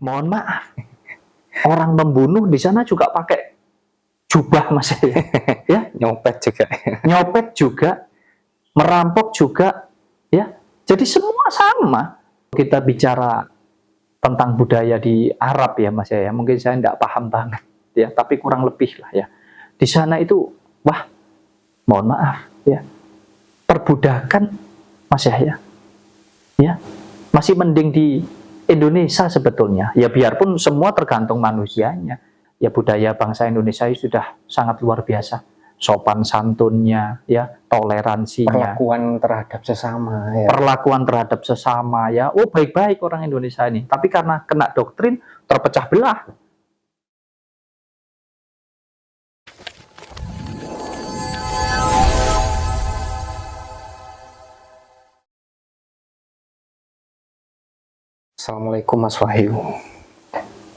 mohon maaf, orang membunuh di sana juga pakai jubah Mas ya, Nyopet juga. nyopet juga, merampok juga, ya. Jadi semua sama. Kita bicara tentang budaya di Arab ya Mas ya, mungkin saya tidak paham banget ya, tapi kurang lebih lah ya. Di sana itu, wah, mohon maaf ya, perbudakan Mas ya, masih mending di Indonesia sebetulnya. Ya biarpun semua tergantung manusianya. Ya budaya bangsa Indonesia sudah sangat luar biasa. Sopan santunnya, ya, toleransinya, Perlakuan terhadap sesama ya. perlakuan terhadap sesama ya. Oh, baik-baik orang Indonesia ini. Tapi karena kena doktrin terpecah belah. Assalamualaikum Mas Wahyu.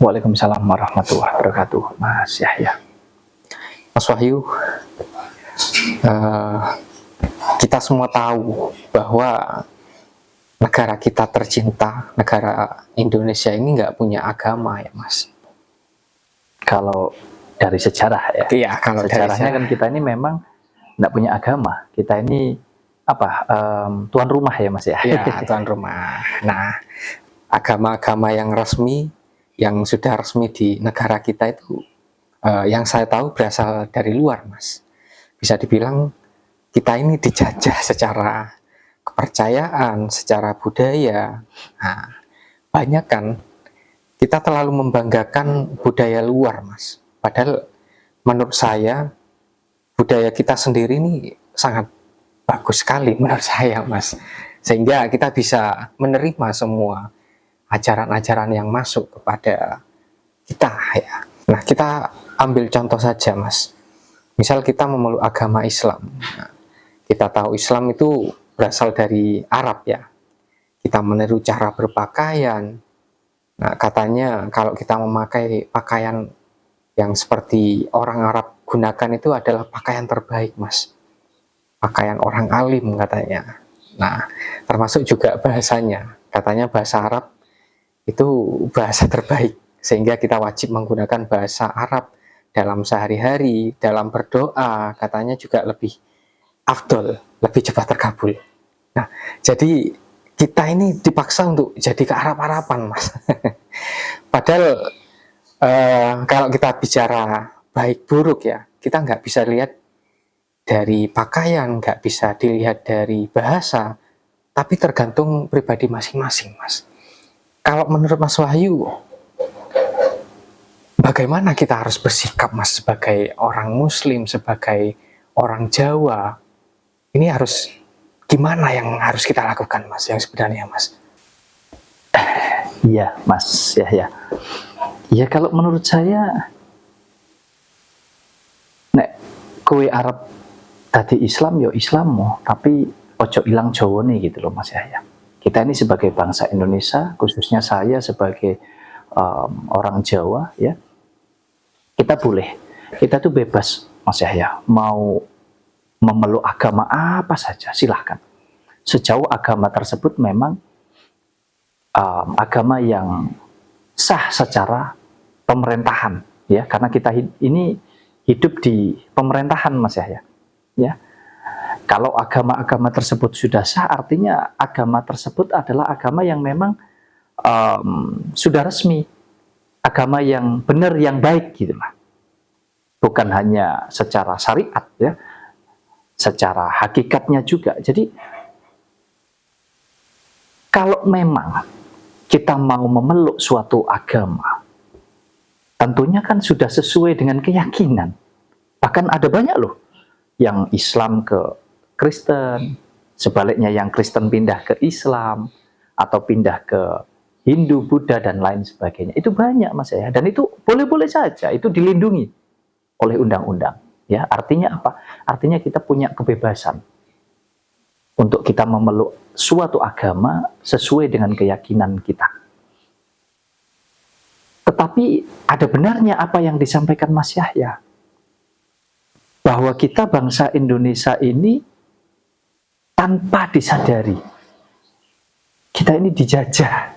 Waalaikumsalam warahmatullahi wabarakatuh, Mas Yahya. Mas Wahyu, kita semua tahu bahwa negara kita tercinta, negara Indonesia ini nggak punya agama ya Mas. Kalau dari sejarah ya. Iya, kalau sejarahnya kan kita ini memang nggak punya agama. Kita ini apa? Tuan rumah ya Mas ya. Iya, tuan rumah. Nah, agama-agama yang resmi, yang sudah resmi di negara kita itu, yang saya tahu berasal dari luar Mas. Bisa dibilang kita ini dijajah secara kepercayaan, secara budaya. Nah, banyak kan kita terlalu membanggakan budaya luar Mas. Padahal menurut saya budaya kita sendiri ini sangat bagus sekali menurut saya Mas. Sehingga kita bisa menerima semua ajaran-ajaran yang masuk kepada kita ya. Nah, kita ambil contoh saja Mas. Misal kita memeluk agama Islam. Nah, kita tahu Islam itu berasal dari Arab ya. Kita meniru cara berpakaian. Nah, katanya kalau kita memakai pakaian yang seperti orang Arab gunakan itu adalah pakaian terbaik Mas. Pakaian orang alim katanya. Nah, termasuk juga bahasanya. Katanya bahasa Arab itu bahasa terbaik, sehingga kita wajib menggunakan bahasa Arab dalam sehari-hari, dalam berdoa, katanya juga lebih afdol, lebih cepat terkabul. Nah, jadi kita ini dipaksa untuk jadi ke Arab-Araban Mas. Padahal kalau kita bicara baik buruk ya, kita nggak bisa lihat dari pakaian, nggak bisa dilihat dari bahasa, tapi tergantung pribadi masing-masing Mas. Kalau menurut Mas Wahyu, bagaimana kita harus bersikap Mas sebagai orang Muslim, sebagai orang Jawa? Ini harus gimana yang harus kita lakukan Mas yang sebenarnya Mas? Iya Mas ya. Ya kalau menurut saya, nek kowe Arab tadi Islam yo Islammu, tapi ojo ilang Jawa nih gitu loh Mas ya. Kita ini sebagai bangsa Indonesia, khususnya saya sebagai orang Jawa ya, kita tuh bebas Mas Yahya, mau memeluk agama apa saja silahkan, sejauh agama tersebut memang agama yang sah secara pemerintahan ya, karena kita ini hidup di pemerintahan Mas Yahya ya. Kalau agama-agama tersebut sudah sah, artinya agama tersebut adalah agama yang memang sudah resmi, agama yang benar, yang baik gitu lah. Bukan hanya secara syariat ya, secara hakikatnya juga. Jadi kalau memang kita mau memeluk suatu agama, tentunya kan sudah sesuai dengan keyakinan. Bahkan ada banyak loh yang Islam ke Kristen, sebaliknya yang Kristen pindah ke Islam, atau pindah ke Hindu, Buddha, dan lain sebagainya. Itu banyak Mas ya, dan itu boleh-boleh saja, itu dilindungi oleh undang-undang. Ya, artinya apa? Artinya kita punya kebebasan untuk kita memeluk suatu agama sesuai dengan keyakinan kita. Tetapi ada benarnya apa yang disampaikan Mas Yahya, bahwa kita bangsa Indonesia ini tanpa disadari kita ini dijajah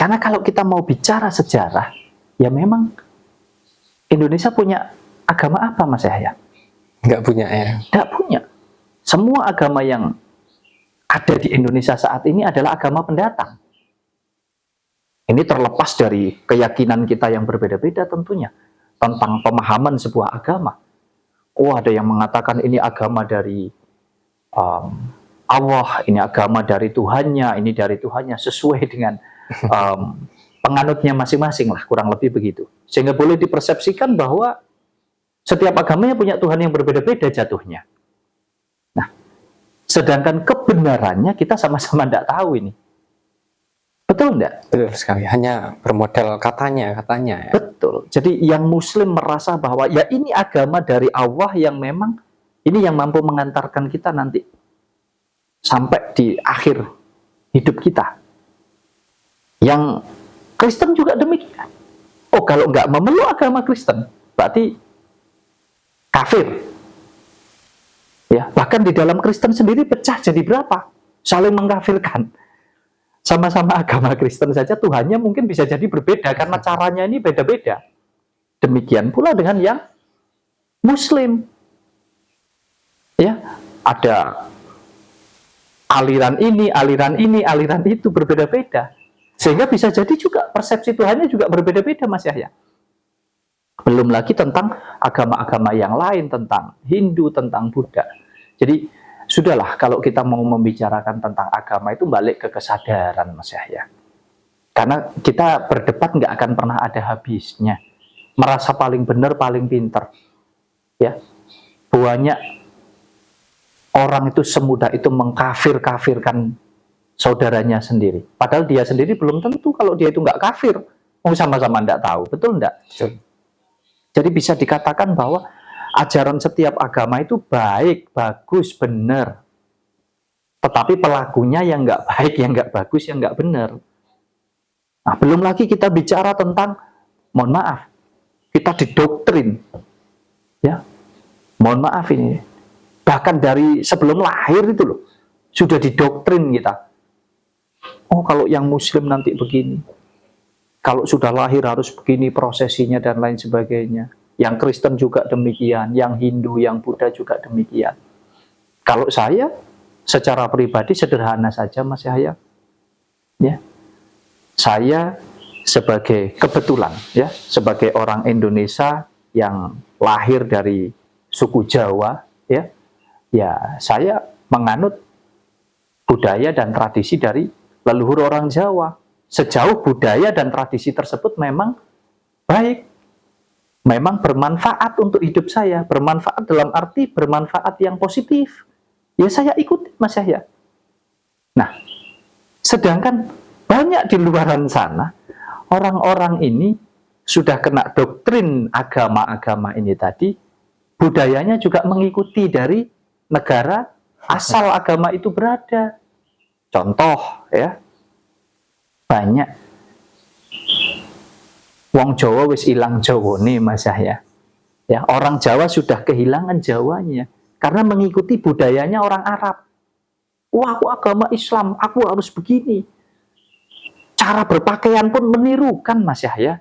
Karena kalau kita mau bicara sejarah, ya memang Indonesia punya agama apa Mas Yahya? Nggak punya ya. Tidak punya. Semua agama yang ada di Indonesia saat ini adalah agama pendatang. Ini terlepas dari keyakinan kita yang berbeda-beda tentunya tentang pemahaman sebuah agama. Oh, ada yang mengatakan ini agama dari Allah, ini agama dari Tuhannya, ini dari Tuhannya, sesuai dengan penganutnya masing-masing lah, kurang lebih begitu. Sehingga boleh dipersepsikan bahwa setiap agamanya punya Tuhan yang berbeda-beda jatuhnya. Nah, sedangkan kebenarannya kita sama-sama tidak tahu ini. Betul enggak? Betul sekali, hanya bermodal katanya ya. Betul. Jadi yang Muslim merasa bahwa ya ini agama dari Allah yang memang ini yang mampu mengantarkan kita nanti sampai di akhir hidup kita. Yang Kristen juga demikian. Oh, kalau nggak memeluk agama Kristen, berarti kafir. Ya, bahkan di dalam Kristen sendiri pecah jadi berapa? Saling mengkafirkan. Sama-sama agama Kristen saja Tuhannya mungkin bisa jadi berbeda karena caranya ini beda-beda. Demikian pula dengan yang Muslim. Ya, ada aliran ini, aliran itu berbeda-beda. Sehingga bisa jadi juga persepsi Tuhannya juga berbeda-beda Mas Yahya. Belum lagi tentang agama-agama yang lain, tentang Hindu, tentang Buddha. Jadi sudahlah, kalau kita mau membicarakan tentang agama itu balik ke kesadaran Mas Yahya. Karena kita berdebat nggak akan pernah ada habisnya. Merasa paling benar, paling pintar. Ya, banyak orang itu semudah itu mengkafir-kafirkan saudaranya sendiri. Padahal dia sendiri belum tentu kalau dia itu nggak kafir. Sama-sama nggak tahu, betul nggak? Betul. Jadi bisa dikatakan bahwa ajaran setiap agama itu baik, bagus, benar. Tetapi pelakunya yang nggak baik, yang nggak bagus, yang nggak benar. Nah, belum lagi kita bicara tentang, mohon maaf, kita didoktrin. Ya, mohon maaf ini. Bahkan dari sebelum lahir itu loh, sudah didoktrin kita. Oh, kalau yang Muslim nanti begini. Kalau sudah lahir harus begini prosesinya dan lain sebagainya. Yang Kristen juga demikian, yang Hindu, yang Buddha juga demikian. Kalau saya secara pribadi sederhana saja Mas Yahya. Ya. Saya sebagai kebetulan ya, sebagai orang Indonesia yang lahir dari suku Jawa ya. Ya, saya menganut budaya dan tradisi dari leluhur orang Jawa. Sejauh budaya dan tradisi tersebut memang baik. Memang bermanfaat untuk hidup saya, bermanfaat dalam arti bermanfaat yang positif. Ya saya ikuti Mas Yahya. Nah, sedangkan banyak di luaran sana, orang-orang ini sudah kena doktrin agama-agama ini tadi, budayanya juga mengikuti dari negara asal agama itu berada. Contoh ya, banyak wong Jawa wis ilang Jawane Mas Yahya. Ya, orang Jawa sudah kehilangan Jawanya karena mengikuti budayanya orang Arab. Wah, aku agama Islam, aku harus begini. Cara berpakaian pun menirukan Mas Yahya.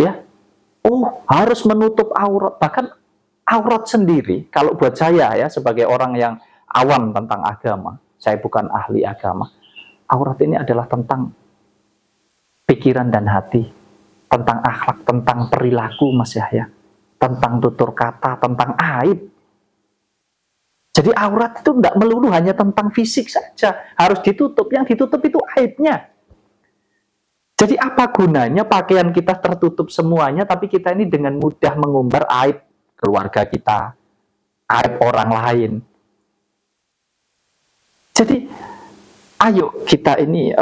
Ya. Oh, harus menutup aurat, bahkan aurat sendiri. Kalau buat saya ya sebagai orang yang awam tentang agama, saya bukan ahli agama. Aurat ini adalah tentang pikiran dan hati. Tentang akhlak, tentang perilaku Mas Yahya, tentang tutur kata, tentang aib. Jadi aurat itu tidak melulu hanya tentang fisik saja, harus ditutup. Yang ditutup itu aibnya. Jadi apa gunanya pakaian kita tertutup semuanya, tapi kita ini dengan mudah mengumbar aib keluarga kita, aib orang lain. Jadi ayo kita ini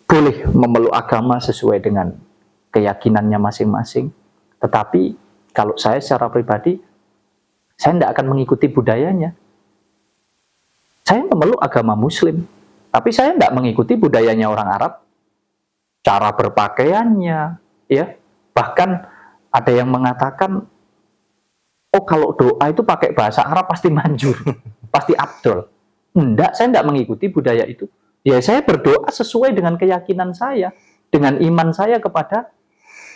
boleh memeluk agama sesuai dengan keyakinannya masing-masing. Tetapi kalau saya secara pribadi, saya tidak akan mengikuti budayanya. Saya memeluk agama Muslim, tapi saya tidak mengikuti budayanya orang Arab. Cara berpakaiannya, ya, bahkan ada yang mengatakan, oh kalau doa itu pakai bahasa Arab pasti manjur, pasti afdol. Enggak, saya tidak mengikuti budaya itu. Ya saya berdoa sesuai dengan keyakinan saya, dengan iman saya kepada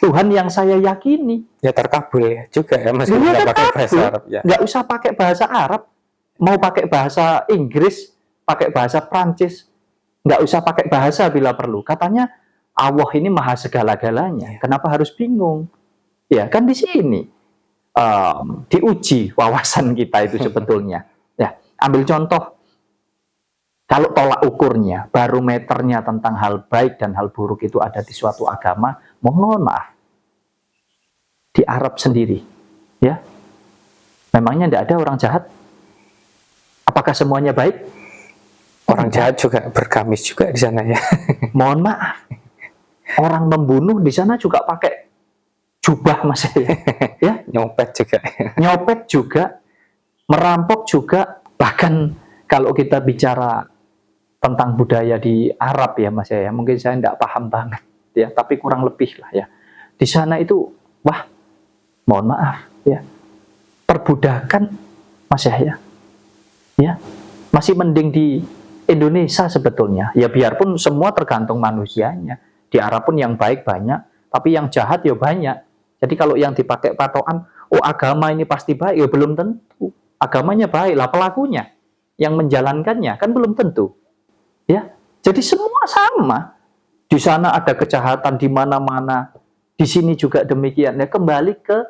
Tuhan yang saya yakini. Ya terkabul ya juga ya, Ya, meskipun nggak pakai bahasa terkabul. Arab ya. Nggak usah pakai bahasa Arab, mau pakai bahasa Inggris, pakai bahasa Prancis, nggak usah pakai bahasa bila perlu. Katanya Allah ini maha segala-galanya. Kenapa harus bingung? Ya kan di sini diuji wawasan kita itu sebetulnya. Ya, ambil contoh. Kalau tolak ukurnya, barometernya tentang hal baik dan hal buruk itu ada di suatu agama, mohon maaf, di Arab sendiri, ya, memangnya tidak ada orang jahat? Apakah semuanya baik? Orang jahat juga bergamis juga di sana ya. Mohon maaf, orang membunuh di sana juga pakai jubah, mas ya, Nyopet juga. nyopet juga, merampok juga, bahkan kalau kita bicara tentang budaya di Arab ya mas ya, mungkin saya tidak paham banget ya, tapi kurang lebih lah ya. Di sana itu, wah, mohon maaf ya, perbudakan mas ya, masih mending di Indonesia sebetulnya. Ya biarpun semua tergantung manusianya. Di Arab pun yang baik banyak, tapi yang jahat ya banyak. Jadi kalau yang dipakai patokan, oh agama ini pasti baik, ya belum tentu. Agamanya baik lah, pelakunya yang menjalankannya kan belum tentu. Ya, jadi semua sama. Di sana ada kejahatan di mana-mana. Di sini juga demikian. Ya, kembali ke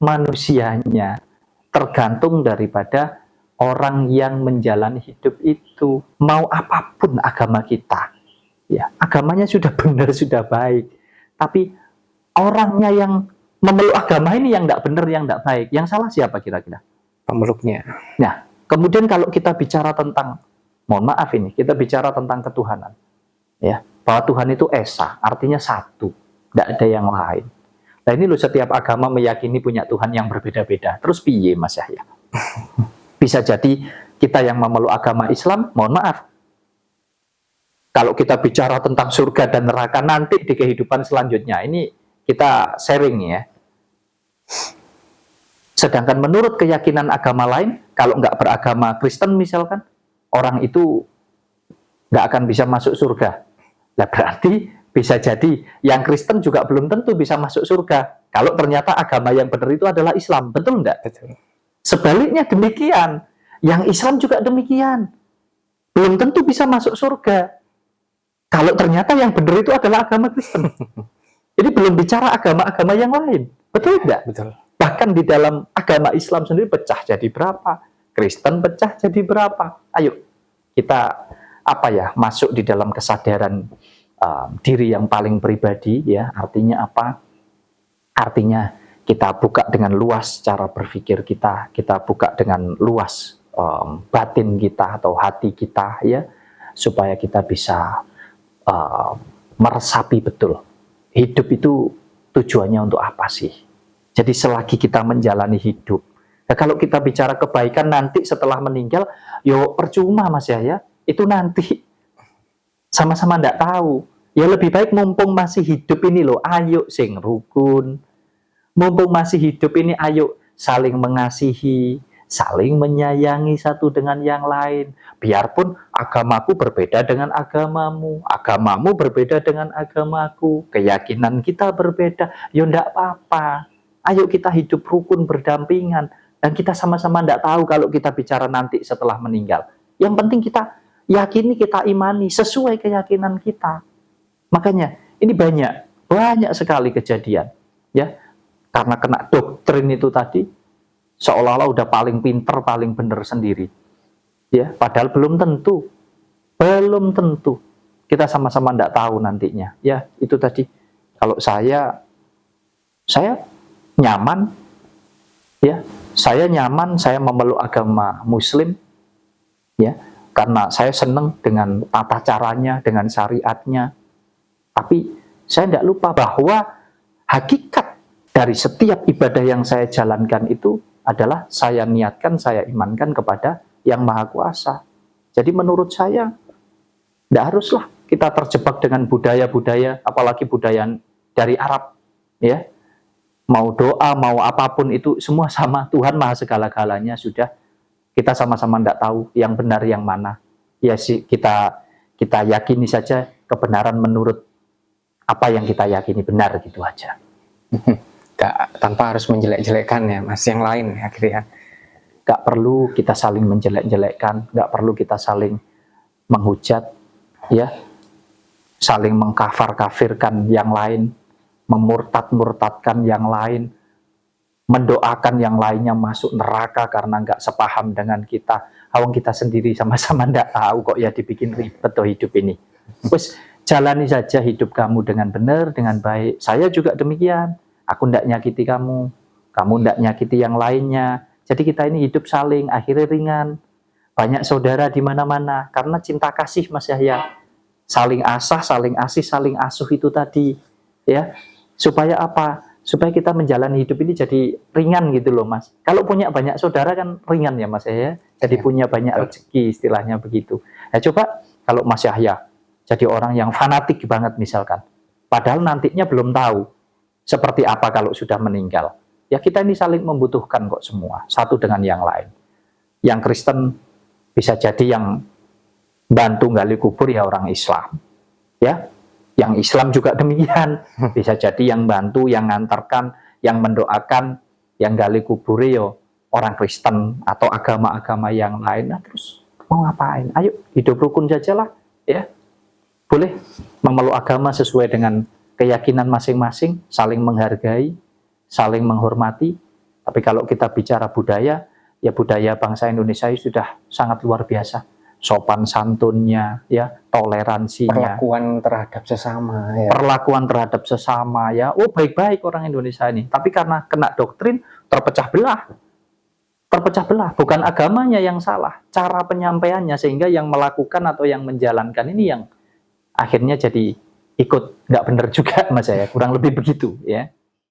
manusianya. Tergantung daripada orang yang menjalani hidup itu. Mau apapun agama kita. Ya, agamanya sudah benar, sudah baik. Tapi orangnya yang memeluk agama ini yang tidak benar, yang tidak baik. Yang salah siapa kira-kira? Pemeluknya. Nah, kemudian kalau kita bicara tentang, mohon maaf ini, kita bicara tentang ketuhanan. Ya, bahwa Tuhan itu esa, artinya satu, tidak ada yang lain. Nah ini loh, setiap agama meyakini punya Tuhan yang berbeda-beda. Terus piye Mas Yahya? Bisa jadi kita yang memeluk agama Islam, mohon maaf, kalau kita bicara tentang surga dan neraka nanti di kehidupan selanjutnya, ini kita sharing ya. Sedangkan menurut keyakinan agama lain, kalau nggak beragama Kristen misalkan, orang itu nggak akan bisa masuk surga. Nah berarti bisa jadi yang Kristen juga belum tentu bisa masuk surga. Kalau ternyata agama yang benar itu adalah Islam, betul nggak? Betul. Sebaliknya demikian, yang Islam juga demikian. Belum tentu bisa masuk surga. Kalau ternyata yang benar itu adalah agama Kristen. Jadi belum bicara agama-agama yang lain, betul nggak? Betul. Bahkan di dalam agama Islam sendiri pecah jadi berapa? Kristen pecah jadi berapa? Ayo kita masuk di dalam kesadaran diri yang paling pribadi ya. Artinya apa? Artinya kita buka dengan luas cara berpikir kita buka dengan luas batin kita atau hati kita ya, supaya kita bisa meresapi betul hidup itu tujuannya untuk apa sih. Jadi selagi kita menjalani hidup, nah kalau kita bicara kebaikan nanti setelah meninggal, yo percuma Mas ya, itu nanti sama-sama ndak tahu. Ya lebih baik mumpung masih hidup ini loh, ayo sing rukun. Mumpung masih hidup ini, ayo saling mengasihi, saling menyayangi satu dengan yang lain. Biarpun agamaku berbeda dengan agamamu, agamamu berbeda dengan agamaku, keyakinan kita berbeda, ya ndak apa-apa. Ayo kita hidup rukun berdampingan, dan kita sama-sama ndak tahu kalau kita bicara nanti setelah meninggal. Yang penting kita yakini, kita imani sesuai keyakinan kita. Makanya ini banyak sekali kejadian, ya. Karena kena doktrin itu tadi, seolah-olah udah paling pinter, paling benar sendiri. Ya, padahal belum tentu. Kita sama-sama tidak tahu nantinya. Ya, itu tadi. Kalau saya nyaman, ya, saya memeluk agama Muslim, ya, karena saya senang dengan tata caranya, dengan syariatnya. Tapi saya tidak lupa bahwa hakikat dari setiap ibadah yang saya jalankan itu adalah saya niatkan, saya imankan kepada Yang Maha Kuasa. Jadi menurut saya, tidak haruslah kita terjebak dengan budaya-budaya, apalagi budaya dari Arab. Ya, mau doa, mau apapun itu semua sama. Tuhan Maha segala-galanya sudah. Kita sama-sama tidak tahu yang benar yang mana. Ya sih, kita kita yakini saja kebenaran menurut apa yang kita yakini benar, gitu aja. Nggak, tanpa harus menjelek-jelekkan ya Mas yang lain ya akhirnya. Nggak perlu kita saling menjelek-jelekkan, nggak perlu kita saling menghujat, ya, saling mengkafir-kafirkan yang lain, memurtad-murtadkan yang lain, mendoakan yang lainnya masuk neraka karena nggak sepaham dengan kita. Awang kita sendiri sama-sama nggak tahu kok, ya dibikin ribet tuh hidup ini. Terus jalani saja hidup kamu dengan benar, dengan baik. Saya juga demikian. Aku nggak nyakiti kamu, kamu nggak nyakiti yang lainnya. Jadi kita ini hidup saling, akhirnya ringan. Banyak saudara di mana-mana karena cinta kasih, Mas Yahya. Saling asah, saling asih, saling asuh itu tadi, ya. Supaya apa? Supaya kita menjalani hidup ini jadi ringan gitu loh, Mas. Kalau punya banyak saudara kan ringan ya, Mas Yahya. Jadi Ya, punya banyak rezeki, istilahnya begitu. Nah, coba kalau Mas Yahya jadi orang yang fanatik banget misalkan, padahal nantinya belum tahu seperti apa kalau sudah meninggal. Ya kita ini saling membutuhkan kok semua, satu dengan yang lain. Yang Kristen bisa jadi yang bantu gali kubur ya orang Islam, ya. Yang Islam juga demikian, bisa jadi yang bantu, yang ngantarkan, yang mendoakan, yang gali kubur ya orang Kristen atau agama-agama yang lain. Nah, terus mau ngapain? Ayo hidup rukun saja lah, ya. Boleh memeluk agama sesuai dengan keyakinan masing-masing, saling menghargai, saling menghormati. Tapi kalau kita bicara budaya, ya budaya bangsa Indonesia sudah sangat luar biasa. Sopan santunnya, ya, toleransinya, perlakuan terhadap sesama ya. perlakuan terhadap sesama, ya. Oh, baik-baik orang Indonesia ini. Tapi karena kena doktrin, terpecah belah. Terpecah belah, bukan agamanya yang salah, cara penyampaiannya, sehingga yang melakukan atau yang menjalankan ini yang akhirnya jadi ikut nggak benar juga, Mas, ya, kurang lebih begitu, ya.